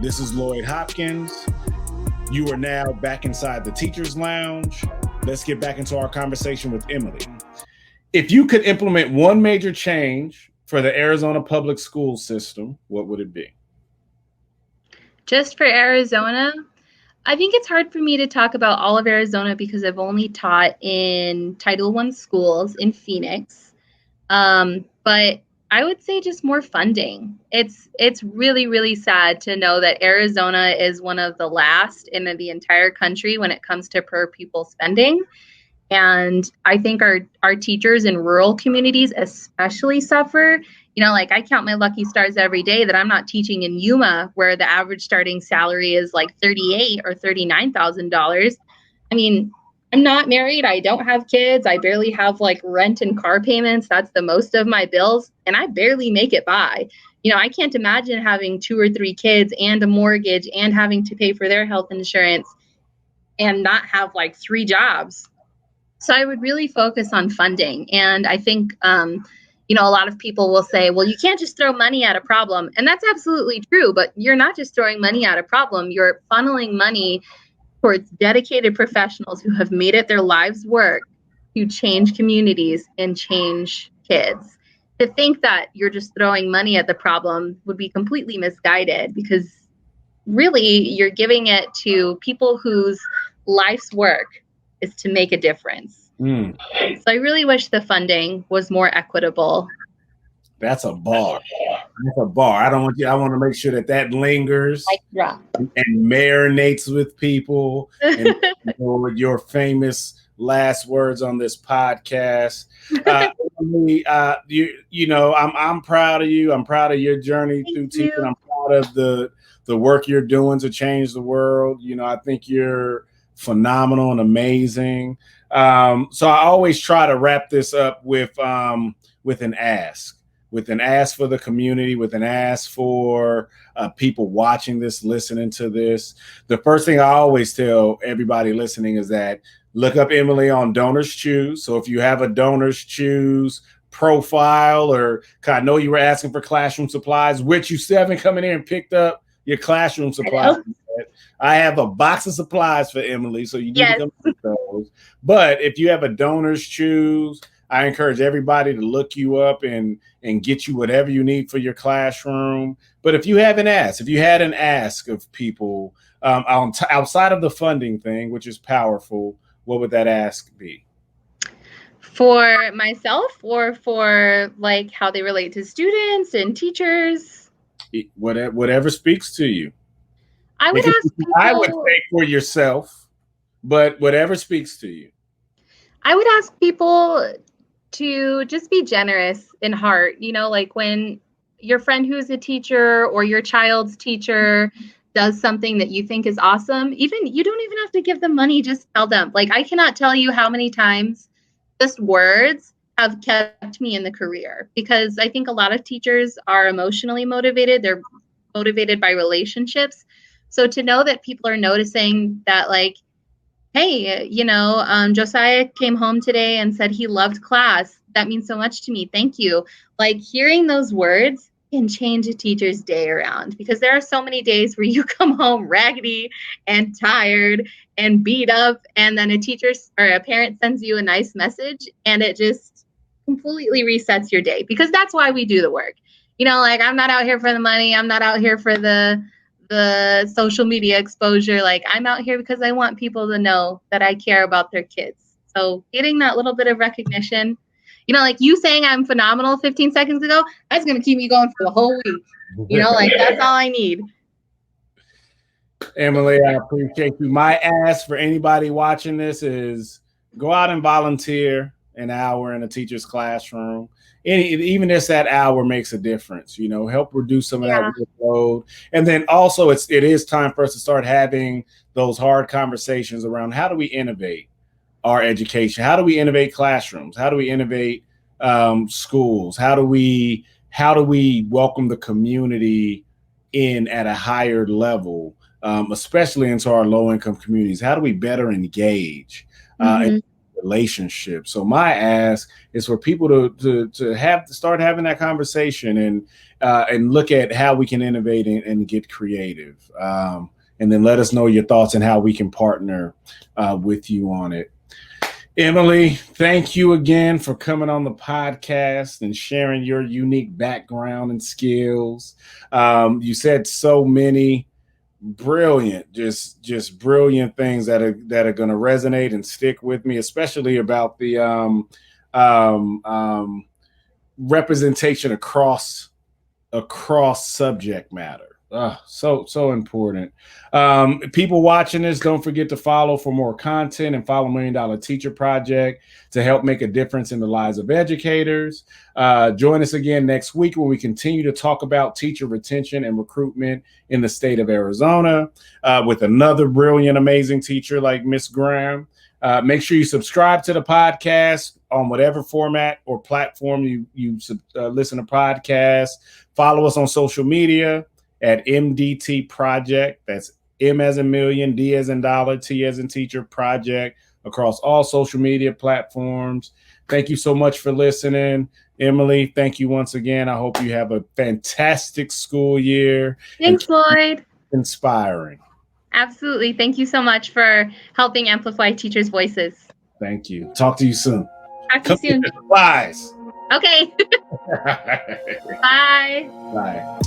This is Lloyd Hopkins. You are now back inside the Teacher's Lounge. Let's get back into our conversation with Emily. If you could implement one major change for the Arizona public school system, what would it be? Just for Arizona, I think it's hard for me to talk about all of Arizona because I've only taught in Title I schools in Phoenix. But I would say just more funding. It's really, really sad to know that Arizona is one of the last in the entire country when it comes to per pupil spending. And I think our teachers in rural communities especially suffer. Like I count my lucky stars every day that I'm not teaching in Yuma, where the average starting salary is like $38,000 or $39,000. I mean, I'm not married. I don't have kids. I barely have like rent and car payments. That's the most of my bills. And I barely make it by. I can't imagine having 2 or 3 kids and a mortgage and having to pay for their health insurance and not have like 3 jobs. So I would really focus on funding. And I think, a lot of people will say, well, you can't just throw money at a problem. And that's absolutely true. But you're not just throwing money at a problem. You're funneling money towards dedicated professionals who have made it their lives' work to change communities and change kids. To think that you're just throwing money at the problem would be completely misguided, because really you're giving it to people whose life's work is to make a difference. So I really wish the funding was more equitable. That's a bar. That's a bar. I want to make sure that lingers and marinates with people. And with your famous last words on this podcast. I'm proud of you. I'm proud of your journey through teaching. I'm proud of the work you're doing to change the world. I think you're phenomenal and amazing. So I always try to wrap this up with an ask. With an ask for the community, with an ask for people watching this, listening to this. The first thing I always tell everybody listening is that look up Emily on Donors Choose. So if you have a Donors Choose profile, or I know you were asking for classroom supplies, which you still haven't come in here and picked up your classroom supplies. I have a box of supplies for Emily, so you need to come with those. But if you have a Donors Choose, I encourage everybody to look you up and get you whatever you need for your classroom. But if you had an ask of people outside of the funding thing, which is powerful, what would that ask be? For myself, or for like how they relate to students and teachers? Whatever speaks to you. I would ask people, I would say for yourself, but whatever speaks to you. I would ask people to just be generous in heart. Like when your friend who's a teacher or your child's teacher does something that you think is awesome, you don't even have to give them money, just tell them. Like, I cannot tell you how many times just words have kept me in the career, because I think a lot of teachers are emotionally motivated. They're motivated by relationships. So to know that people are noticing that, like, hey, Josiah came home today and said he loved class. That means so much to me. Thank you. Like, hearing those words can change a teacher's day around, because there are so many days where you come home raggedy and tired and beat up, and then a teacher or a parent sends you a nice message and it just completely resets your day, because that's why we do the work. Like, I'm not out here for the money. I'm not out here for the social media exposure. Like, I'm out here because I want people to know that I care about their kids. So getting that little bit of recognition, like you saying I'm phenomenal 15 seconds ago, that's going to keep me going for the whole week. Like, that's all I need. Emily, I appreciate you. My ask for anybody watching this is go out and volunteer an hour in a teacher's classroom. Even if that hour makes a difference, help reduce some of that workload. And then also it is time for us to start having those hard conversations around how do we innovate our education? How do we innovate classrooms? How do we innovate schools? How do we welcome the community in at a higher level, especially into our low-income communities? How do we better engage? relationship. So my ask is for people to start having that conversation and look at how we can innovate and get creative. And then let us know your thoughts and how we can partner with you on it. Emily, thank you again for coming on the podcast and sharing your unique background and skills. You said so many brilliant, just brilliant things that are going to resonate and stick with me, especially about the representation across subject matter. So important. People watching this, don't forget to follow for more content and follow $1 Million Teacher Project to help make a difference in the lives of educators. Join us again next week when we continue to talk about teacher retention and recruitment in the state of Arizona with another brilliant, amazing teacher like Miss Graham. Make sure you subscribe to the podcast on whatever format or platform you listen to podcasts. Follow us on social media at MDT Project. That's M as in million, D as in dollar, T as in teacher project across all social media platforms. Thank you so much for listening. Emily, thank you once again. I hope you have a fantastic school year. Thanks, Lloyd. Inspiring. Absolutely. Thank you so much for helping amplify teachers' voices. Thank you. Talk to you soon. Talk to you soon. Supplies. Okay. Bye. Bye.